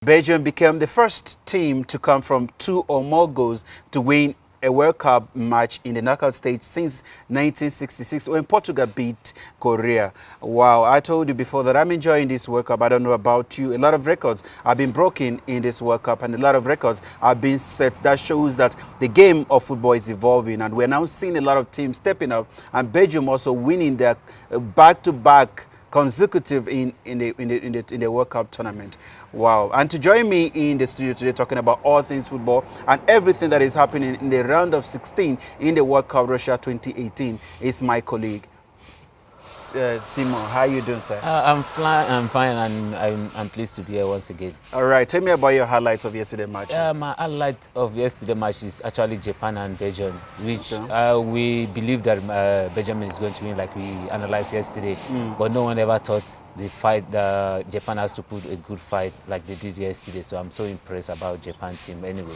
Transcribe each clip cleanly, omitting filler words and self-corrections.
Belgium became the first team to come from 2 or more goals to win a World Cup match in the knockout stage since 1966 when Portugal beat Korea. Wow, I told you before that I'm enjoying this World Cup. I don't know about you. A lot of records have been broken in this World Cup and a lot of records have been set. That shows that the game of football is evolving and we're now seeing a lot of teams stepping up and Belgium also winning their back-to-back consecutive in the World Cup tournament. Wow. And to join me in the studio today talking about all things football and everything that is happening in the round of 16 in the World Cup Russia 2018 is my colleague Simon. How are you doing, sir? I'm fine, and I'm pleased to be here once again. All right, tell me about your highlights of yesterday's matches. My highlight of yesterday's match is actually Japan and Belgium, which we believe that Belgium is going to win, like we analyzed yesterday. But no one ever thought Japan has to put a good fight like they did yesterday. So I'm so impressed about Japan team anyway.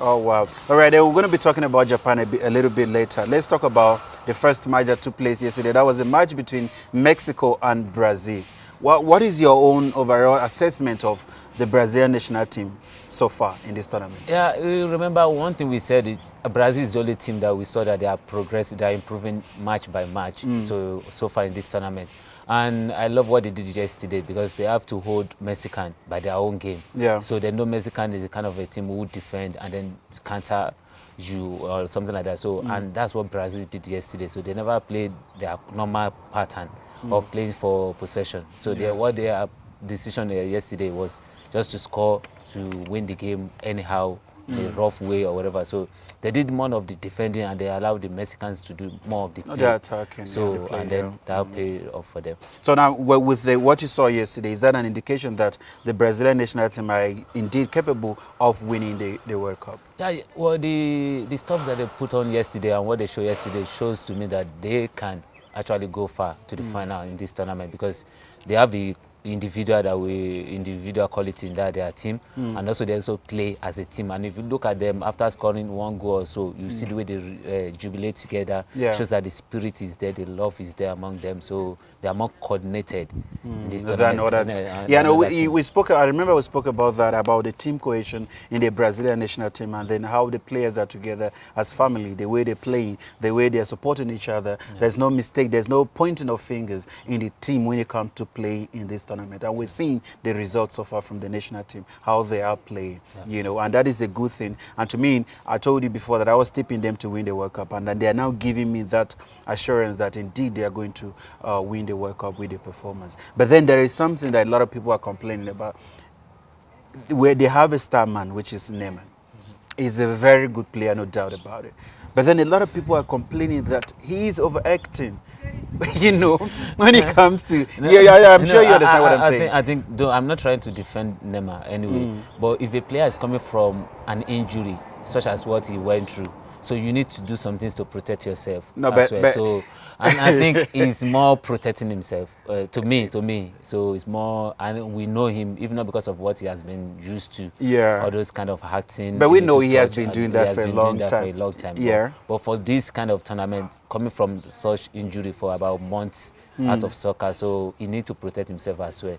Oh, wow. All right, then we're going to be talking about Japan a little bit later. Let's talk about the first match that took place yesterday. That was a match between Mexico and Brazil. What is your own overall assessment of the Brazilian national team so far in this tournament? Yeah, remember one thing we said is Brazil is the only team that we saw that they are progressing, they are improving match by match so far in this tournament. And I love what they did yesterday because they have to hold Mexican by their own game. Yeah. So they know Mexican is a kind of a team who would defend and then counter you or something like that. So and that's what Brazil did yesterday. So they never played their normal pattern of playing for possession. So what their decision yesterday was just to score to win the game anyhow, the rough way or whatever. So they did more of the defending and they allowed the Mexicans to do more of the play. They're attacking. So and then that'll pay off for them. So now with what you saw yesterday, is that an indication that the Brazilian national team are indeed capable of winning the World Cup? Yeah, well, the stuff that they put on yesterday and what they showed yesterday shows to me that they can actually go far to the final in this tournament because they have the individual quality in their team and also they also play as a team. And if you look at them after scoring 1 goal or so, you see the way they jubilate together. Shows that the spirit is there, the love is there among them, so they are more coordinated in this tournament. We spoke. I remember we spoke about that, about the team cohesion in the Brazilian national team, and then how the players are together as family, the way they play, the way they are supporting each other. There's no mistake, there's no pointing of fingers in the team when it comes to play in this tournament, and we're seeing the results so far from the national team, how they are playing, you know, and that is a good thing. And to me, I told you before that I was tipping them to win the World Cup, and then they are now giving me that assurance that indeed they are going to win the World Cup with the performance. But then there is something that a lot of people are complaining about, where they have a star man, which is Neymar. He's a very good player, no doubt about it. But then a lot of people are complaining that he is overacting. You know, when it comes to I'm sure you understand what I'm saying. I'm not trying to defend Neymar anyway, but if a player is coming from an injury such as what he went through, so you need to do some things to protect yourself. No, so and I think he's more protecting himself to me. So it's more, and we know him even not because of what he has been used to. Yeah. All those kind of acting. But we know he has been doing that for a long time. Yeah. But for this kind of tournament, coming from such injury for about months out of soccer, so he needs to protect himself as well.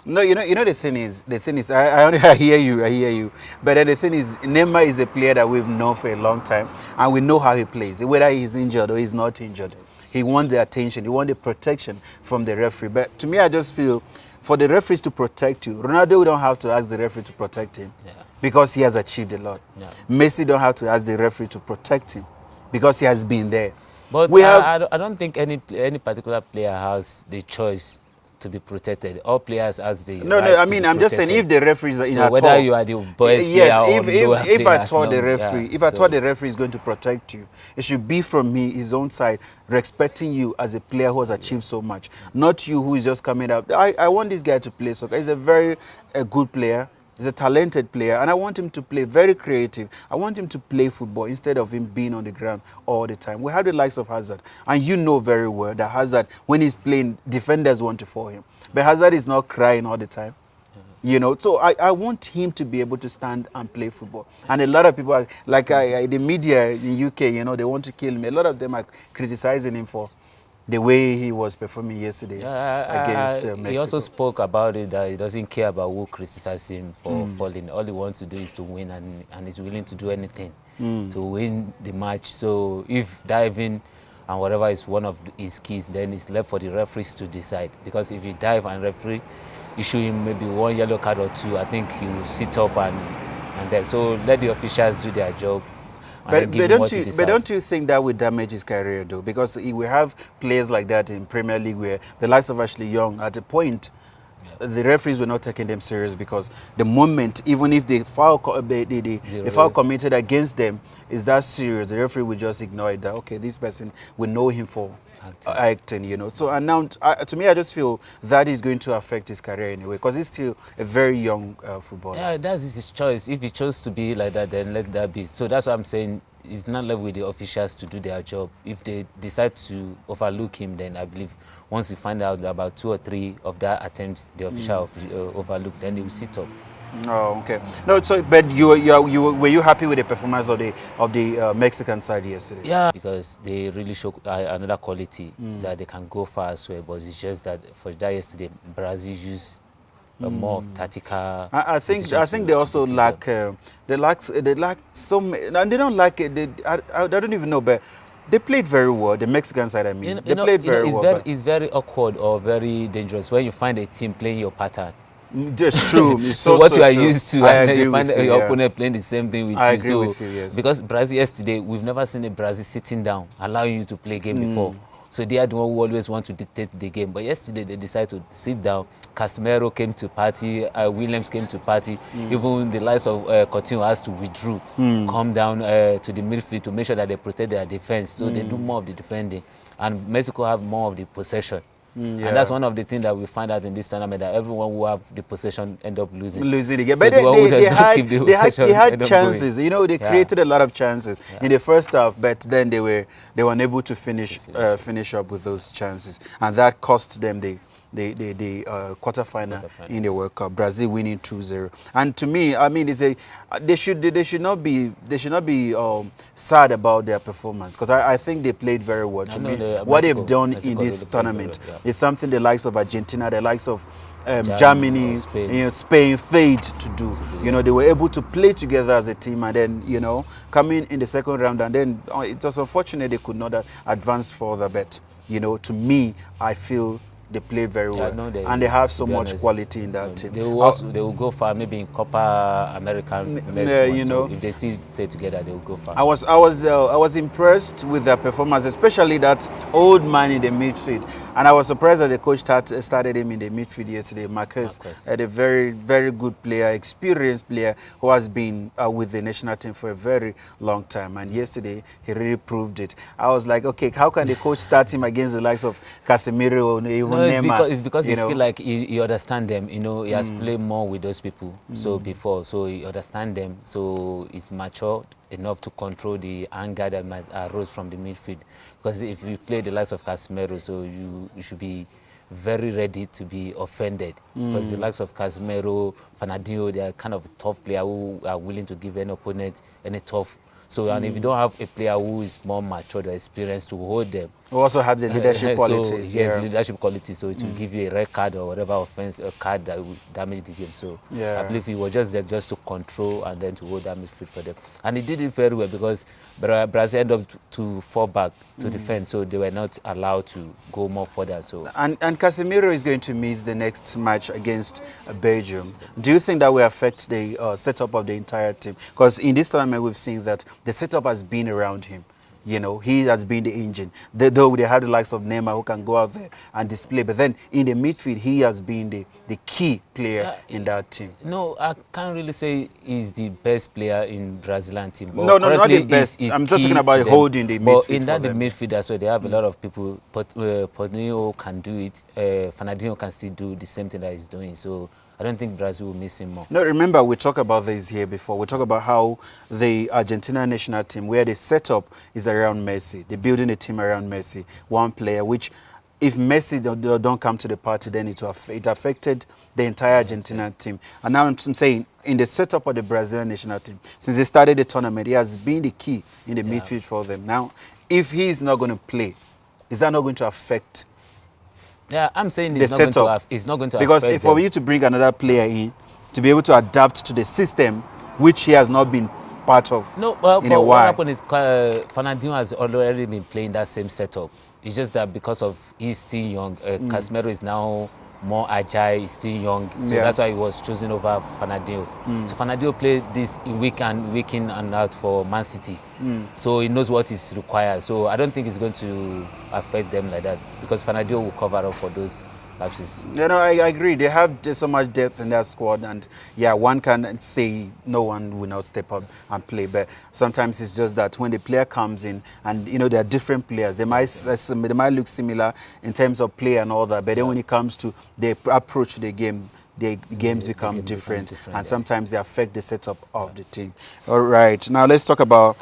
No, you know the thing is, I hear you. But then the thing is, Neymar is a player that we've known for a long time, and we know how he plays. Whether he's injured or he's not injured, he wants the attention, he wants the protection from the referee. But to me, I just feel, for the referees to protect you, Ronaldo don't have to ask the referee to protect him because he has achieved a lot. Messi don't have to ask the referee to protect him because he has been there. But I don't think any particular player has the choice to be protected. All players has the no. I mean, I'm just saying, if the referee is in at all, whether you are the best player or if I thought the referee, the referee is going to protect you, it should be from his own side, respecting you as a player who has achieved so much, not you who is just coming up. I want this guy to play soccer. He's a very good player. He's a talented player, and I want him to play very creative. I want him to play football instead of him being on the ground all the time. We have the likes of Hazard, and you know very well that Hazard, when he's playing, defenders want to follow him. But Hazard is not crying all the time. You know, so I want him to be able to stand and play football. And a lot of people, the media in the UK, you know, they want to kill him. A lot of them are criticizing him for the way he was performing yesterday against He also Mexico. spoke about it, that he doesn't care about who criticizes him for falling. All he wants to do is to win, and he's willing to do anything to win the match. So if diving and whatever is one of his keys, then it's left for the referees to decide. Because if you dive and referee issue him maybe one yellow card or two, I think he will sit up and then. So let the officials do their job. But don't you think that would damage his career though? Because we have players like that in Premier League where the likes of Ashley Young, at a point, the referees were not taking them serious because the moment, even if the foul committed against them is that serious, the referee will just ignore it. That okay, this person we know him for acting, you know. So and now, to me, I just feel that is going to affect his career anyway because he's still a very young footballer. Yeah, that's his choice. If he chose to be like that, then let that be. So that's what I'm saying. It's not left with the officials to do their job. If they decide to overlook him, then I believe once we find out about 2 or 3 of that attempts the official overlooked, then they will sit up. Oh, okay. No, so but were you happy with the performance of the Mexican side yesterday? Yeah, because they really show another quality that they can go far as well. But it's just that for that yesterday, Brazil used more of tactical. I think they also lack they lack some, and they don't lack it. I don't even know, but they played very well. The Mexican side, I mean, they played very well. It's very awkward or very dangerous when you find a team playing your pattern. That's true. It's so what you are true. used to, and then you find your opponent playing the same thing with you. I agree with you, yes. Because Brazil yesterday, we've never seen a Brazil sitting down, allowing you to play a game before. So they are the one who always want to dictate the game. But yesterday they decided to sit down. Casemiro came to party. Williams came to party. Even the likes of Coutinho has to withdraw, come down to the midfield to make sure that they protect their defense. So they do more of the defending, and Mexico have more of the possession. And that's one of the things that we find out in this tournament, that everyone who have the possession end up losing. Losing again. So but they had chances. You know, they created a lot of chances in the first half, but then they were unable to finish up with those chances, and that cost them the quarterfinal in the World Cup. Brazil winning 2-0. And to me, I mean, they should not be sad about their performance, because I think they played very well. To me, what they've done in this tournament is something the likes of Argentina, the likes of Germany, Spain failed to do. You know, they were able to play together as a team, and then, you know, coming in the second round, and then it was unfortunate they could not advance further. But, you know, to me, I feel they played very well, and they have so much quality in that team. They will go far, maybe in Copa American. You know, so if they stay together, they will go far. I was impressed with their performance, especially that old man in the midfield, and I was surprised that the coach started him in the midfield yesterday. Marquez had a very, very good player, experienced player who has been with the national team for a very long time, and yesterday he really proved it. I was like, okay, how can the coach start him against the likes of Casemiro or even it's because he feel like he understand them. You know, he has played more with those people so he understand them. So he's matured enough to control the anger that might arose from the midfield. Because if you play the likes of Casemiro, so you should be very ready to be offended. Because the likes of Casemiro, Fernandinho, they are kind of tough player who are willing to give any opponent any tough. So, and if you don't have a player who is more mature or experienced to hold them, who also have the leadership qualities. Yes, leadership qualities. So it will give you a red card or whatever offense, a card that will damage the game. So I believe he was just there just to control and then to hold that midfield for them. And he did it very well, because Brazil ended up to fall back to defend, so they were not allowed to go more further. So and Casemiro is going to miss the next match against Belgium. Do you think that will affect the setup of the entire team? Because in this tournament we've seen that the setup has been around him. You know, he has been the engine. Though they have the likes of Neymar who can go out there and display, but then in the midfield, he has been the key player in that team. No, I can't really say he's the best player in Brazilian team. But no, not the best. I'm just talking about holding the midfield. But in that the midfield as well, they have a lot of people. But Coutinho can do it. Fernandinho can still do the same thing that he's doing. So I don't think Brazil will miss him more. No, remember, we talked about this here before. We talked about how the Argentina national team, where the setup is around Messi. They're building a team around Messi, one player, which if Messi don't come to the party, then it affected the entire Argentina team. And now I'm saying, in the setup of the Brazilian national team, since they started the tournament, he has been the key in the midfield for them. Now, if he is not going to play, is that not going to affect Yeah, I'm saying the it's not going to setup? it's not going to Because affect for them. you to bring another player in to be able to adapt to the system, which he has not been part of No, well, in a but what while. happened is Fernandinho has already been playing that same setup. It's just that because of he's still young, Casemiro is now more agile, he's still young, so Yeah. that's why he was chosen over Fernandinho. So Fernandinho played this week in and out for Man City, so he knows what is required. So I don't think it's going to affect them like that because Fernandinho will cover up for those lapses. You know, I agree. They have so much depth in their squad, and yeah, one can say no one will not step up and play. But sometimes it's just that when the player comes in, and you know, there are different players. They might look similar in terms of play and all that, but then when it comes to the approach to the game, the games become different, and sometimes they affect the setup of the team. All right, now let's talk about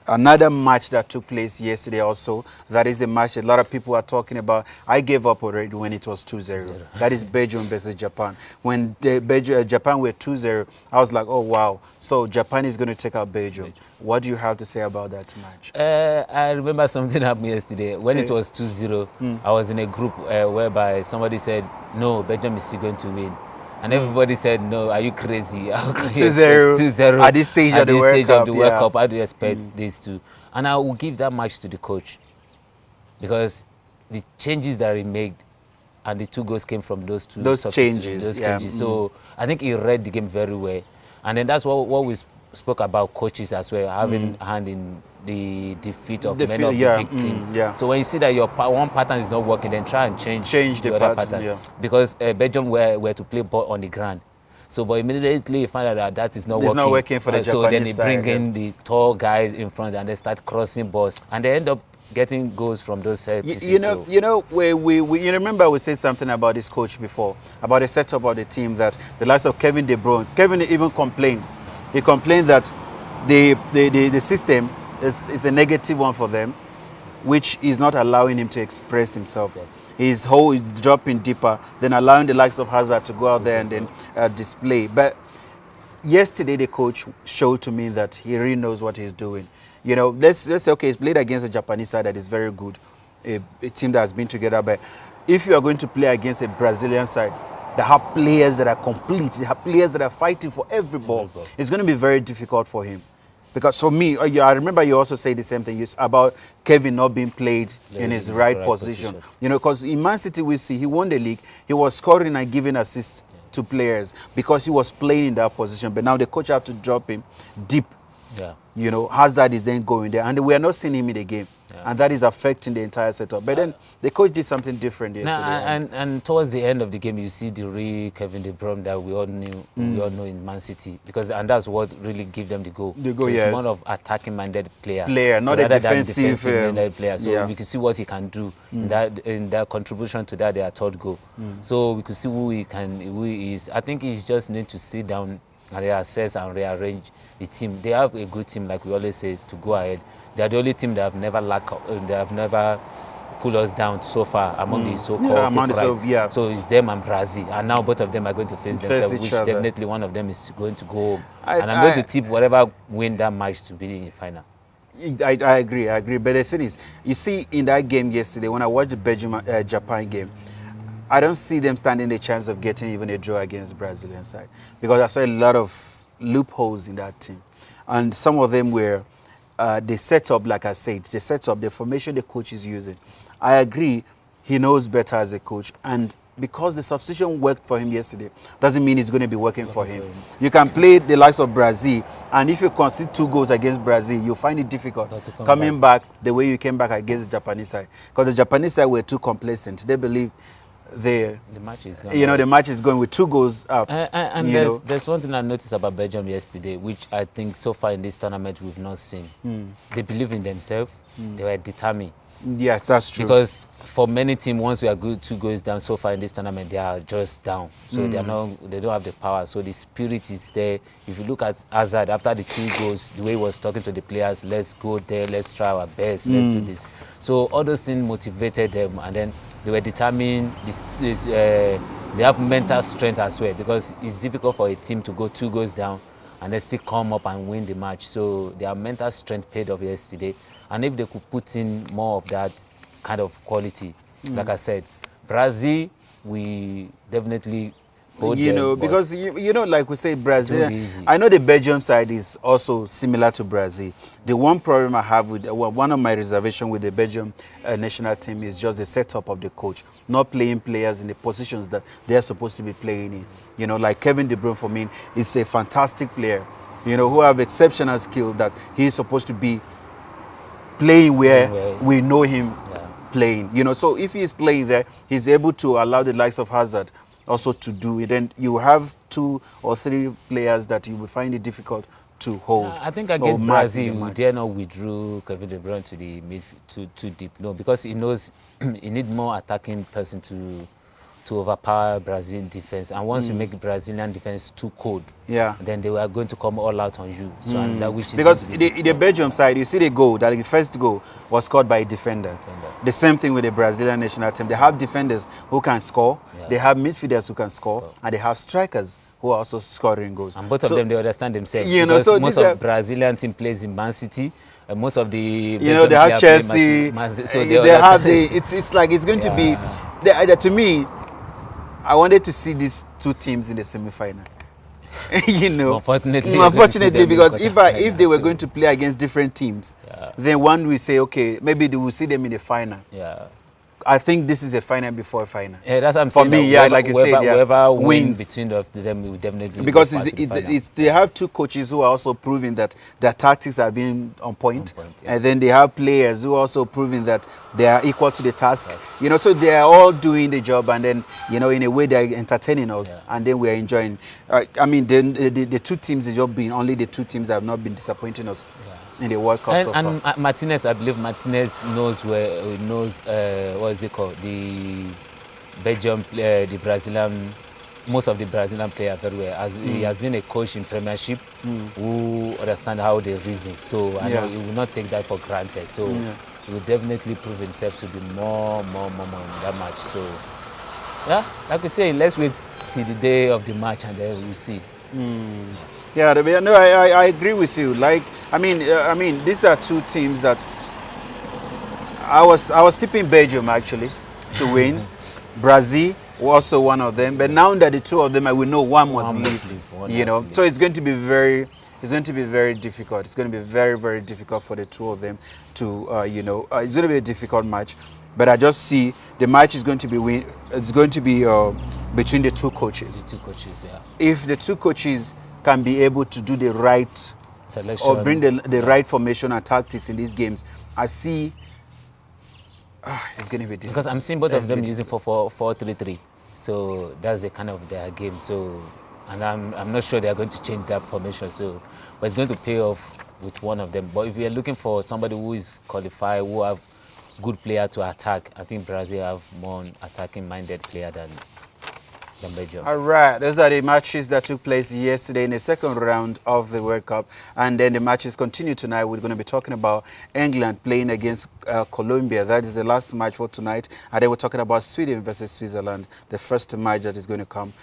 another match that took place yesterday also. That is a match a lot of people are talking about. I gave up already when it was 2-0. That is Belgium versus Japan. When Japan were 2-0, I was like, oh, wow. So Japan is going to take out Belgium. What do you have to say about that match? I remember something happened yesterday. When it was 2-0, I was in a group whereby somebody said, no, Belgium is still going to win. And everybody said, no, are you crazy? How can you 2-0 2-0 at this stage of the World Cup, World yeah. Cup? How do you expect this to? And I will give that match to the coach because the changes that he made and the 2 goals came from those two Those substitutions, changes, those yeah. changes. So I think he read the game very well. And then that's what we spoke about coaches as well, having hand in the defeat of many of the big teams. yeah. So when you see that your one pattern is not working, then try and change the other pattern, yeah. Because Belgium were to play ball on the ground. So, but immediately you find out that is not It's working. not working for the So then they Japanese bring side, in the tall guys in front and they start crossing balls. And they end up getting goals from those pieces. You know, you remember we said something about this coach before, about the setup of the team, that the likes of Kevin De Bruyne, Kevin even complained. He complained that the system is a negative one for them, which is not allowing him to express himself. Yeah. He's dropping deeper, then allowing the likes of Hazard to go out there and then display. But yesterday the coach showed to me that he really knows what he's doing. You know, let's say, okay, he's played against a Japanese side that is very good, a team that has been together. But if you are going to play against a Brazilian side that have players that are complete, they have players that are fighting for every ball, it's going to be very difficult for him. Because for me, I remember you also say the same thing about Kevin not being played in his right position. You know, because in Man City we see he won the league, he was scoring and giving assists to players because he was playing in that position. But now the coach have to drop him deep. Yeah. You know, Hazard is then going there, and we are not seeing him in the game, and that is affecting the entire setup. But then the coach did something different yesterday. And towards the end of the game, you see the real Kevin De Bruyne that we all knew, we all know in Man City, and that's what really gave them the goal. The goal, so yes. It's more of attacking-minded player, not a defensive-minded player. So we could see what he can do in that contribution to that their third goal. So we could see who he is. I think he just need to sit down and reassess and rearrange the team. They have a good team, like we always say, to go ahead. They are the only team that have never they have never pulled us down so far among the so-called favorites. So it's them and Brazil, and now both of them are going to face themselves, which definitely one of them is going to go home. And I'm going to tip whatever win that match to be in the final. I agree. But the thing is, you see, in that game yesterday, when I watched the Belgium-Japan game, I don't see them standing the chance of getting even a draw against the Brazilian side, because I saw a lot of loopholes in that team, and some of them were the setup. Like I said, the setup, the formation the coach is using. I agree, he knows better as a coach, and because the substitution worked for him yesterday, doesn't mean it's going to be working for him. You can play the likes of Brazil, and if you concede 2 goals against Brazil, you find it difficult coming back the way you came back against the Japanese side, because the Japanese side were too complacent. They believe the match is going. The match is going with 2 goals up. And there's one thing I noticed about Belgium yesterday, which I think so far in this tournament we've not seen. They believe in themselves. They were determined. Yeah, that's true. Because for many teams, once we are good 2 goals down so far in this tournament, they are just down. So they don't have the power. So the spirit is there. If you look at Hazard after the 2 goals, the way he was talking to the players, let's go there, let's try our best, let's do this. So all those things motivated them, and then they were determined. They have mental strength as well, because it's difficult for a team to go 2 goals down and then still come up and win the match. So their mental strength paid off yesterday. And if they could put in more of that kind of quality. Like I said, Brazil, we definitely hold You them, know, but because you know, like we say, it won't Brazil. be easy. I know the Belgium side is also similar to Brazil. The one problem I have with one of my reservation with the Belgium national team is just the setup of the coach, not playing players in the positions that they are supposed to be playing in. You know, like Kevin De Bruyne for me is a fantastic player. You know, who have exceptional skill that he is supposed to be playing where Anyway, we know him yeah. playing. You know, so if he's playing there, he's able to allow the likes of Hazard also to do it. Then you have 2 or 3 players that you will find it difficult to hold I think or against match in the Brazil, we match. dare not withdraw Kevin De Bruyne to the midfield too deep. No, because he knows he need more attacking person to overpower Brazilian defense. And once you make Brazilian defense too cold, Yeah. then they are going to come all out on you. So and that which is Because going to be the difficult. Belgium side, you see the goal, that the first goal was scored by a defender. Defender. The same thing with the Brazilian national team. They have defenders who can score, Yeah. they have midfielders who can score, Score. and they have strikers who are also scoring goals. And both of So, them, they understand themselves. you know, Because so most these are, of Brazilian team plays in Man City. And most of the you know, Belgium they have player play Chelsea, Man City. So they they have the, understand. it's like it's going to be, Yeah. to me, I wanted to see these 2 teams in the semi-final. You know, Unfortunately, you're going to see unfortunately, them in because if they quarter-final, were so- going to play against different teams, Yeah. then one will say, okay, maybe they will see them in the final. Yeah. I think this is a final before a final. Yeah, that's what I'm For saying. me, Like, yeah, like you said, yeah, whoever win wins. between of them will definitely Because go far to the final. they have 2 coaches who are also proving that their tactics are being on point, On point, yeah. and then they have players who are also proving that they are equal to the task. Yes. You know, so they are all doing the job, and then, you know, in a way they are entertaining us, Yeah. and then we are enjoying. I mean, the 2 teams have just been only the 2 teams that have not been disappointing us in the World Cup so far. And Martinez, I believe Martinez knows what is it called, the Belgium, the Brazilian, most of the Brazilian players very well. As he has been a coach in Premiership, who understand how they reason. So I know Yeah. he will not take that for granted. So he will definitely prove himself to be more in that match. So yeah, like we say, let's wait till the day of the match and then we'll see. Yeah, no, I agree with you. Like, I mean, these are 2 teams that I was tipping Belgium actually to win. Brazil was also one of them, but now that the 2 of them, I will know one must One must leave. leave, one You has know, to leave. so it's going to be very difficult. It's going to be very difficult for the 2 of them to, you know, it's going to be a difficult match. But I just see the match is going to be it's going to be between the 2 coaches. The 2 coaches, yeah. If the 2 coaches can be able to do the right Selection. or bring the right formation and tactics in these games, I see it's going to be difficult. Because I'm seeing both of It's them gonna be using 4-4-3-3. So that's the kind of their game. So, and I'm not sure they are going to change that formation. So, but it's going to pay off with one of them. But if you're looking for somebody who is qualified, who have good player to attack, I think Brazil have more attacking-minded player than Belgium. All right, those are the matches that took place yesterday in the second round of the World Cup. And then the matches continue tonight. We're going to be talking about England playing against Colombia. That is the last match for tonight. And then we're talking about Sweden versus Switzerland, the first match that is going to come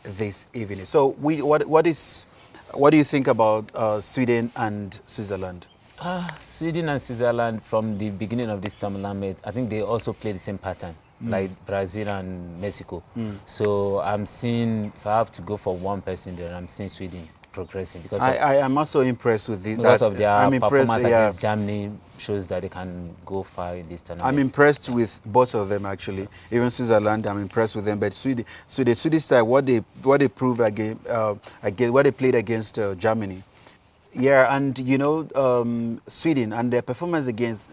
this evening. So what do you think about Sweden and Switzerland? Sweden and Switzerland, from the beginning of this tournament, I think they also play the same pattern, like Brazil and Mexico. So I'm seeing, if I have to go for one person there, I'm seeing Sweden progressing. Because I am also impressed with this. because of their I'm impressed, performance yeah. against Germany, shows that they can go far in this tournament. I'm impressed with both of them actually. Even Switzerland, I'm impressed with them. But Sweden, so the Swedish side, what they proved against what they played against Germany. Yeah, and you know, Sweden and their performance against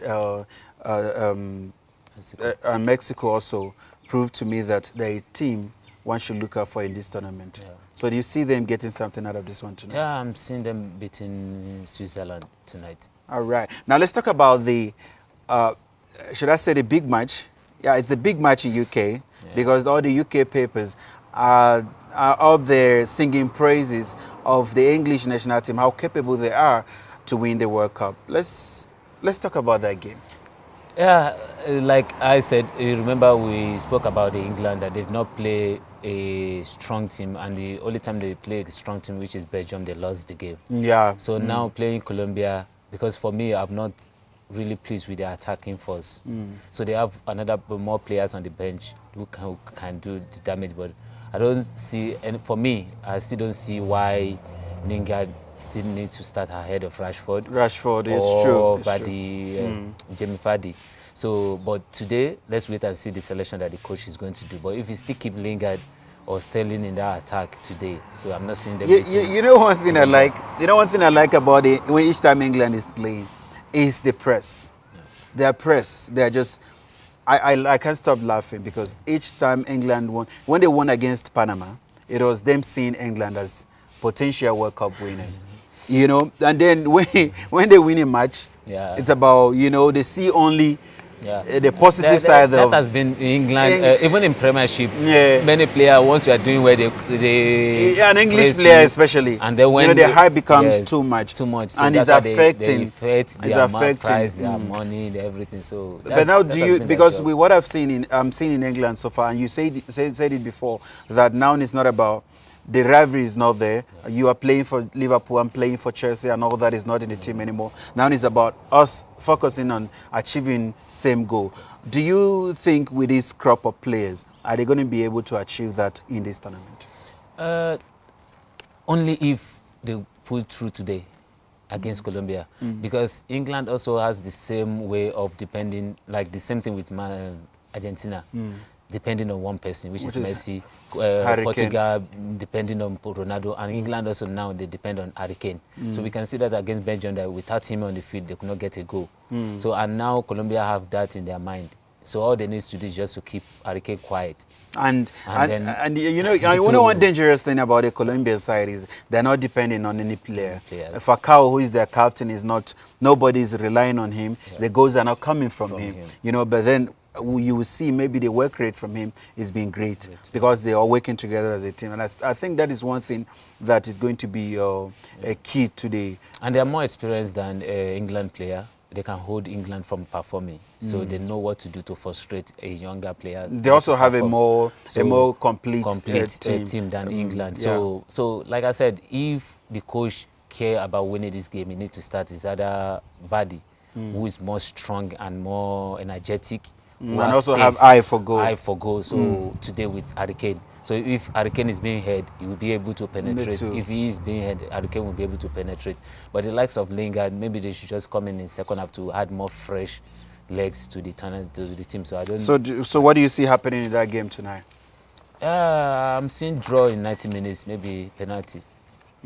Mexico also proved to me that they're a team one should look out for in this tournament. Yeah. So do you see them getting something out of this one tonight? Yeah, I'm seeing them beating Switzerland tonight. All right. Now let's talk about the, should I say the big match? Yeah, it's the big match in UK because all the UK papers are up there singing praises of the English national team, how capable they are to win the World Cup. Let's talk about that game. Yeah, like I said, you remember we spoke about the England, that they've not played a strong team, and the only time they played a strong team, which is Belgium, they lost the game. Yeah. So now playing Colombia, because for me, I've not really pleased with their attacking force. So they have more players on the bench who can do the damage. But I don't see, and for me, I still don't see why Lingard still needs to start ahead of Rashford. Rashford, it's true. Or It's Vardy, Jamie Vardy. So, but today, let's wait and see the selection that the coach is going to do. But if he still keep Lingard or Sterling in that attack today, so I'm not seeing them. You know one thing I like. You know one thing I like about it when each time England is playing, is the press. Their press. They're just. I can't stop laughing because each time England won, when they won against Panama, it was them seeing England as potential World Cup winners. You know, and then when they win a match, it's about, you know, they see only the positive side that of has been in England, even in Premiership. Yeah. Many players, once you are doing where they an English praise player you, especially, and then when you know, the hype becomes yes, too much, so and that's it's why affecting. they affect their price, their Mm. money, everything. So, But now, do you, because we what I've seen in England so far, and you said it before, that now it's not about the rivalry is not there. You are playing for Liverpool, I'm playing for Chelsea, and all that is not in the team anymore. Now it's about us focusing on achieving same goal. Do you think with this crop of players, are they going to be able to achieve that in this tournament? Only if they pull through today against Colombia, because England also has the same way of depending, like the same thing with Argentina, depending on one person, which is Messi. Portugal depending on Ronaldo, and England also now they depend on Harry Kane. So we can see that against Belgium, that without him on the field they could not get a goal. So, and now Colombia have that in their mind. So all they need to do is just to keep Harry Kane quiet. And you know one dangerous thing about the Colombian side is they're not depending on any player. Falcao, who is their captain, is not. Nobody is relying on him. The goals are not coming from him. You know, but then you will see maybe the work rate from him is being great because they are working together as a team. And I think that is one thing that is going to be a key today. And they are more experienced than England player. They can hold England from performing, so they know what to do to frustrate a younger player. They also have a more complete team than England. So like I said, if the coach care about winning this game, he needs to start his other Vardy, who is more strong and more energetic, and also have eye for goal. So today with Harry Kane. So if Harry Kane is being head, he will be able to penetrate. If he is being head, Harry Kane will be able to penetrate. But the likes of Lingard, maybe they should just come in second half to add more fresh legs to the team. So I don't. So what do you see happening in that game tonight? I'm seeing draw in 90 minutes, maybe penalty.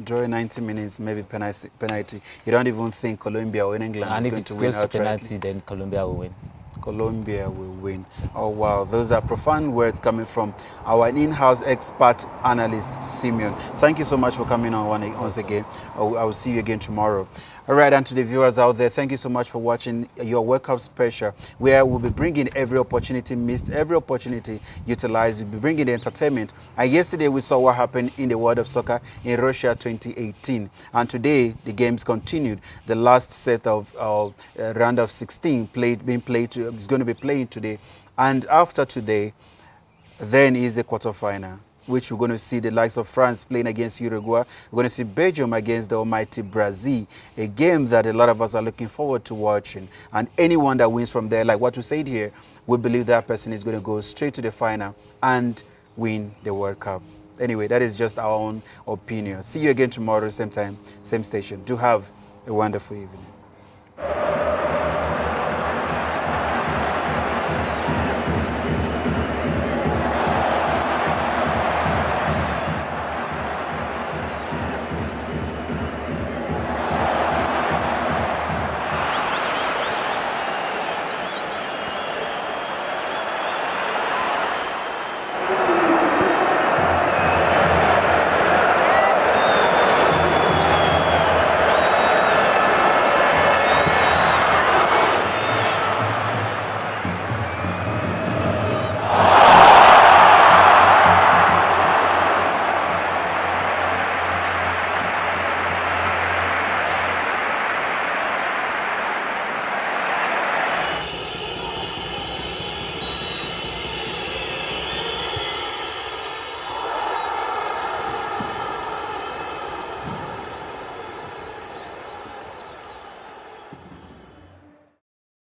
Draw in 90 minutes, maybe penalty. You don't even think Colombia or England is going to win outright? And if it's close to penalty, then Colombia will win. Colombia will win. Oh wow, those are profound words coming from our in-house expert analyst Simeon. Thank you so much for coming on once again. I will see you again tomorrow. All right, and to the viewers out there, thank you so much for watching your World Cup special, where we'll be bringing every opportunity missed, every opportunity utilized. We'll be bringing the entertainment. And yesterday we saw what happened in the world of soccer in Russia 2018. And today the games continued. The last set of round of 16 is going to be playing today. And after today, then is the quarterfinal, which we're going to see the likes of France playing against Uruguay. We're going to see Belgium against the almighty Brazil, a game that a lot of us are looking forward to watching. And anyone that wins from there, like what we said here, we believe that person is going to go straight to the final and win the World Cup. Anyway, that is just our own opinion. See you again tomorrow, same time, same station. Do have a wonderful evening.